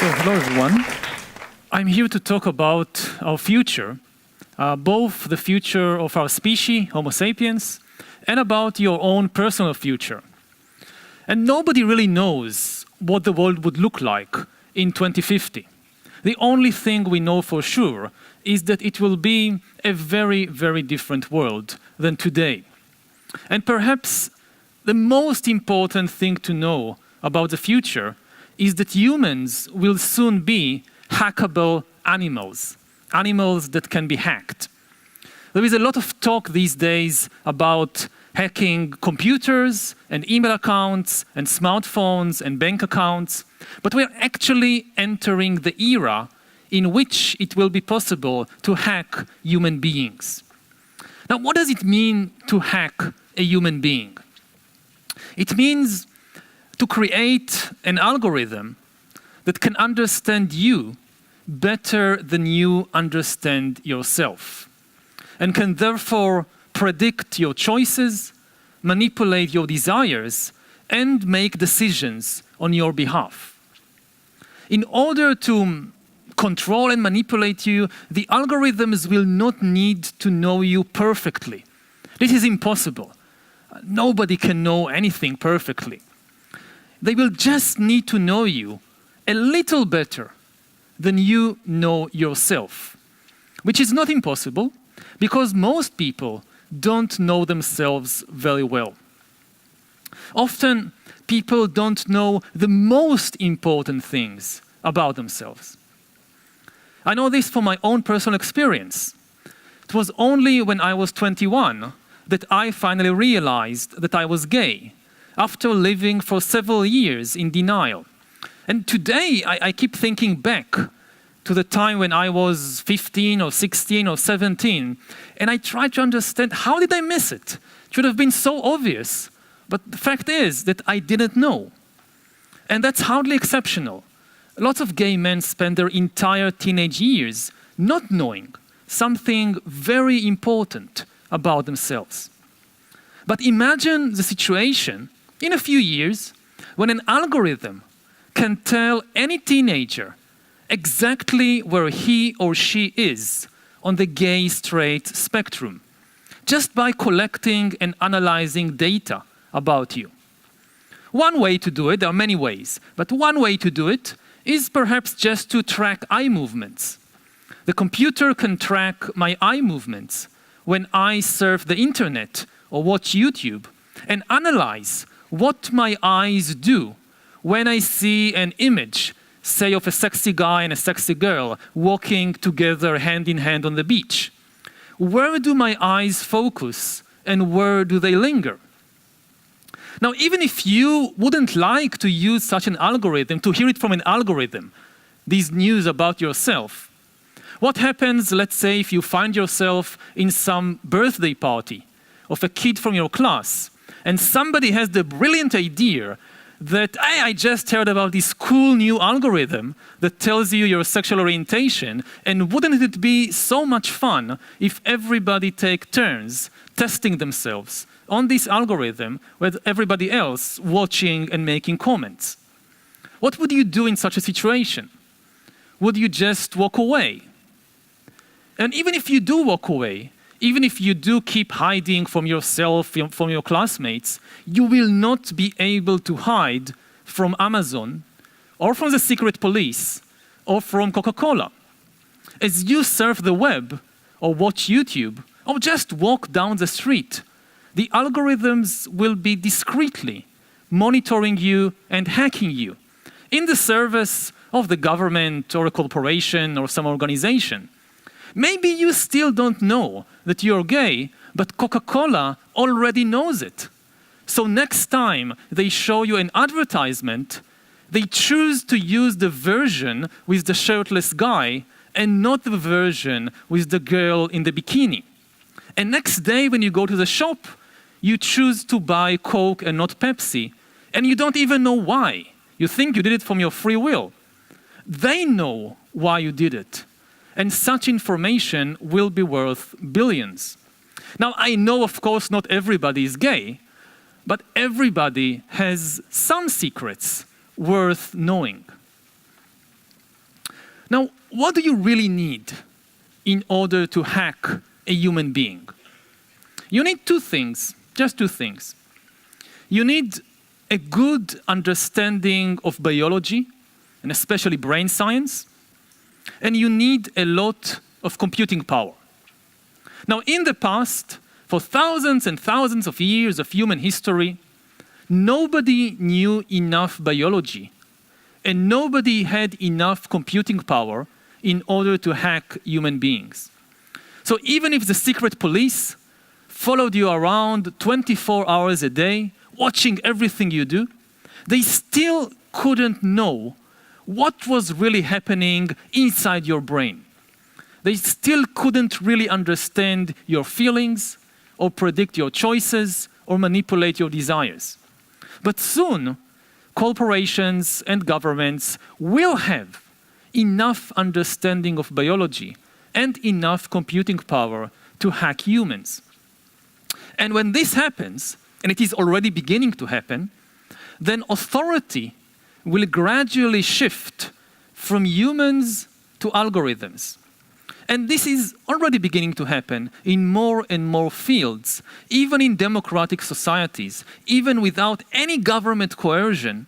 Hello everyone. I'm here to talk about our future, both the future of our species, Homo sapiens, and about your own personal future. And nobody really knows what the world would look like in 2050. The only thing we know for sure is that it will be a very, very different world than today. And perhaps the most important thing to know about the future is that humans will soon be hackable animals, animals that can be hacked. There is a lot of talk these days about hacking computers and email accounts and smartphones and bank accounts, but we are actually entering the era in which it will be possible to hack human beings. Now, what does it mean to hack a human being? It means to create an algorithm that can understand you better than you understand yourself, and can therefore predict your choices, manipulate your desires, and make decisions on your behalf. In order to control and manipulate you, the algorithms will not need to know you perfectly. This is impossible. Nobody can know anything perfectly. They will just need to know you a little better than you know yourself, which is not impossible because most people don't know themselves very well. Often, people don't know the most important things about themselves. I know this from my own personal experience. It was only when I was 21 that I finally realized that I was gay, after living for several years in denial. And today, I keep thinking back to the time when I was 15 or 16 or 17, and I try to understand, how did I miss it? It should have been so obvious. But the fact is that I didn't know. And that's hardly exceptional. Lots of gay men spend their entire teenage years not knowing something very important about themselves. But imagine the situation in a few years when an algorithm can tell any teenager exactly where he or she is on the gay-straight spectrum, just by collecting and analyzing data about you. One way to do it, there are many ways, but one way to do it is perhaps just to track eye movements. The computer can track my eye movements when I surf the internet or watch YouTube, and analyze what my eyes do when I see an image, say of a sexy guy and a sexy girl walking together hand in hand on the beach. Where do my eyes focus and where do they linger? Now, even if you wouldn't like to use such an algorithm, to hear it from an algorithm, these news about yourself, what happens, let's say, if you find yourself in some birthday party of a kid from your class, and somebody has the brilliant idea that, hey, I just heard about this cool new algorithm that tells you your sexual orientation, and wouldn't it be so much fun if everybody take turns testing themselves on this algorithm with everybody else watching and making comments? What would you do in such a situation? Would you just walk away? And even if you do walk away, even if you do keep hiding from yourself, from your classmates, you will not be able to hide from Amazon, or from the secret police, or from Coca-Cola. As you surf the web, or watch YouTube, or just walk down the street, the algorithms will be discreetly monitoring you and hacking you in the service of the government, or a corporation, or some organization. Maybe you still don't know that you're gay, but Coca-Cola already knows it. So next time they show you an advertisement, they choose to use the version with the shirtless guy and not the version with the girl in the bikini. And next day when you go to the shop, you choose to buy Coke and not Pepsi, and you don't even know why. You think you did it from your free will. They know why you did it. And such information will be worth billions. Now, I know, of course, not everybody is gay, but everybody has some secrets worth knowing. Now, what do you really need in order to hack a human being? You need two things, just two things. You need a good understanding of biology, and especially brain science, and you need a lot of computing power. Now, in the past, for thousands and thousands of years of human history, nobody knew enough biology, and nobody had enough computing power in order to hack human beings. So even if the secret police followed you around 24 hours a day, watching everything you do, they still couldn't know what was really happening inside your brain. They still couldn't really understand your feelings, or predict your choices, or manipulate your desires. But soon, corporations and governments will have enough understanding of biology and enough computing power to hack humans. And when this happens, and it is already beginning to happen, then authority will gradually shift from humans to algorithms. And this is already beginning to happen in more and more fields, even in democratic societies. Even without any government coercion,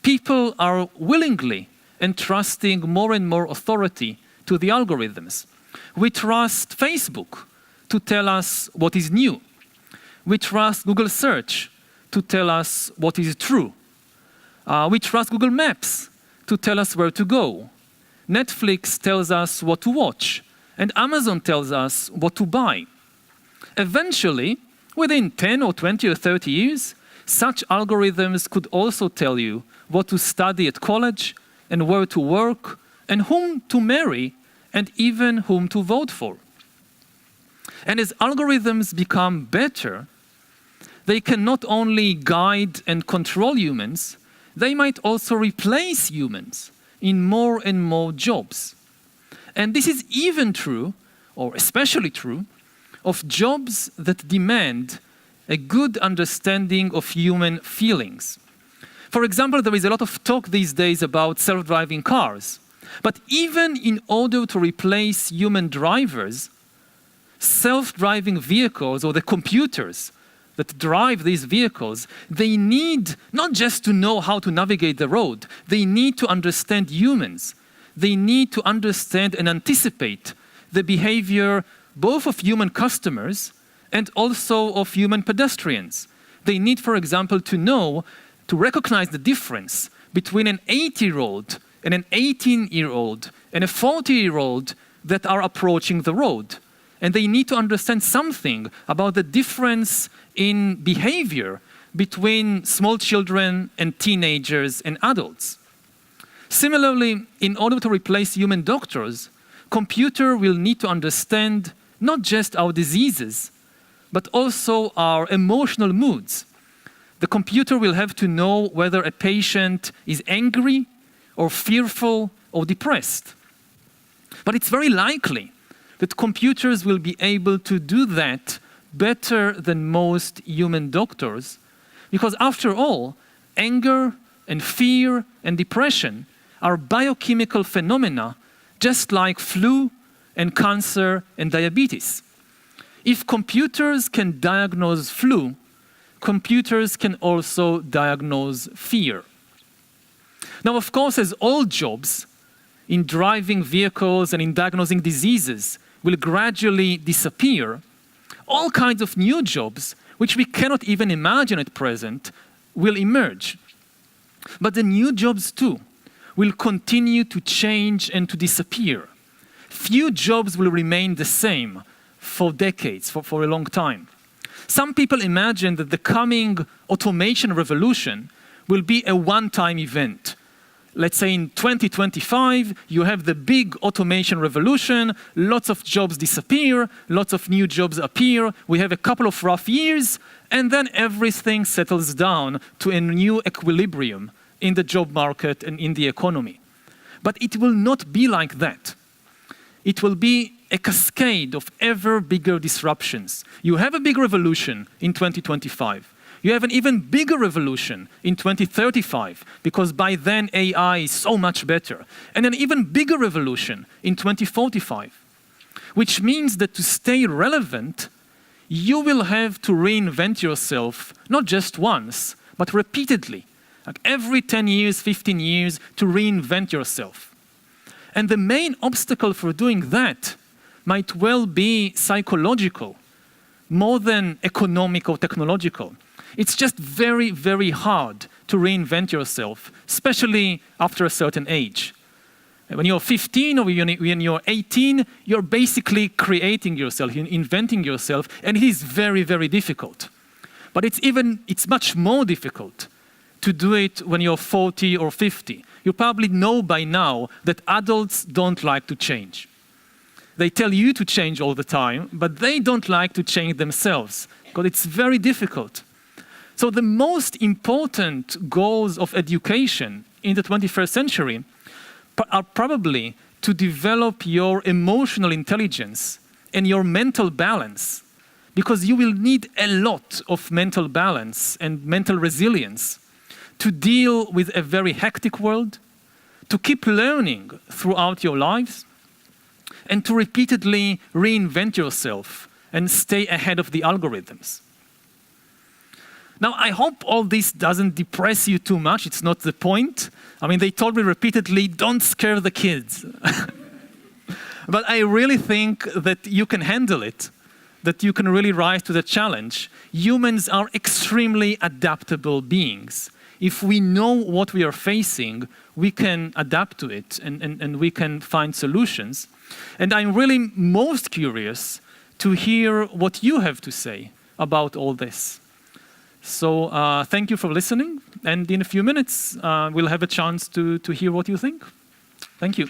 people are willingly entrusting more and more authority to the algorithms. We trust Facebook to tell us what is new. We trust Google Search to tell us what is true. We trust Google Maps to tell us where to go. Netflix tells us what to watch, and Amazon tells us what to buy. Eventually, within 10 or 20 or 30 years, such algorithms could also tell you what to study at college, and where to work, and whom to marry, and even whom to vote for. And as algorithms become better, they can not only guide and control humans, they might also replace humans in more and more jobs. And this is even true, or especially true, of jobs that demand a good understanding of human feelings. For example, there is a lot of talk these days about self-driving cars. But even in order to replace human drivers, self-driving vehicles, or the computers that drive these vehicles, they need not just to know how to navigate the road, they need to understand humans. They need to understand and anticipate the behavior both of human customers and also of human pedestrians. They need, for example, to recognize the difference between an 80-year-old and an 18-year-old and a 40-year-old that are approaching the road. And they need to understand something about the difference in behavior between small children and teenagers and adults. Similarly, in order to replace human doctors, computer will need to understand not just our diseases, but also our emotional moods. The computer will have to know whether a patient is angry or fearful or depressed. But it's very likely that computers will be able to do that better than most human doctors, because after all, anger and fear and depression are biochemical phenomena just like flu and cancer and diabetes. If computers can diagnose flu, computers can also diagnose fear. Now, of course, as all jobs in driving vehicles and in diagnosing diseases will gradually disappear, all kinds of new jobs, which we cannot even imagine at present, will emerge. But the new jobs, too, will continue to change and to disappear. Few jobs will remain the same for decades, for a long time. Some people imagine that the coming automation revolution will be a one-time event. Let's say in 2025, you have the big automation revolution, lots of jobs disappear, lots of new jobs appear, we have a couple of rough years, and then everything settles down to a new equilibrium in the job market and in the economy. But it will not be like that. It will be a cascade of ever bigger disruptions. You have a big revolution in 2025. You have an even bigger revolution in 2035, because by then AI is so much better. And an even bigger revolution in 2045, which means that to stay relevant, you will have to reinvent yourself, not just once, but repeatedly. Like every 10 years, 15 years, to reinvent yourself. And the main obstacle for doing that might well be psychological, more than economic or technological. It's just very, very hard to reinvent yourself, especially after a certain age. When you're 15 or when you're 18, you're basically creating yourself, inventing yourself, and it is very, very difficult. But it's much more difficult to do it when you're 40 or 50. You probably know by now that adults don't like to change. They tell you to change all the time, but they don't like to change themselves, because it's very difficult. So the most important goals of education in the 21st century are probably to develop your emotional intelligence and your mental balance, because you will need a lot of mental balance and mental resilience to deal with a very hectic world, to keep learning throughout your lives, and to repeatedly reinvent yourself and stay ahead of the algorithms. Now, I hope all this doesn't depress you too much. It's not the point. I mean, they told me repeatedly, don't scare the kids. But I really think that you can handle it, that you can really rise to the challenge. Humans are extremely adaptable beings. If we know what we are facing, we can adapt to it and we can find solutions. And I'm really most curious to hear what you have to say about all this. So thank you for listening. And in a few minutes, we'll have a chance to hear what you think. Thank you.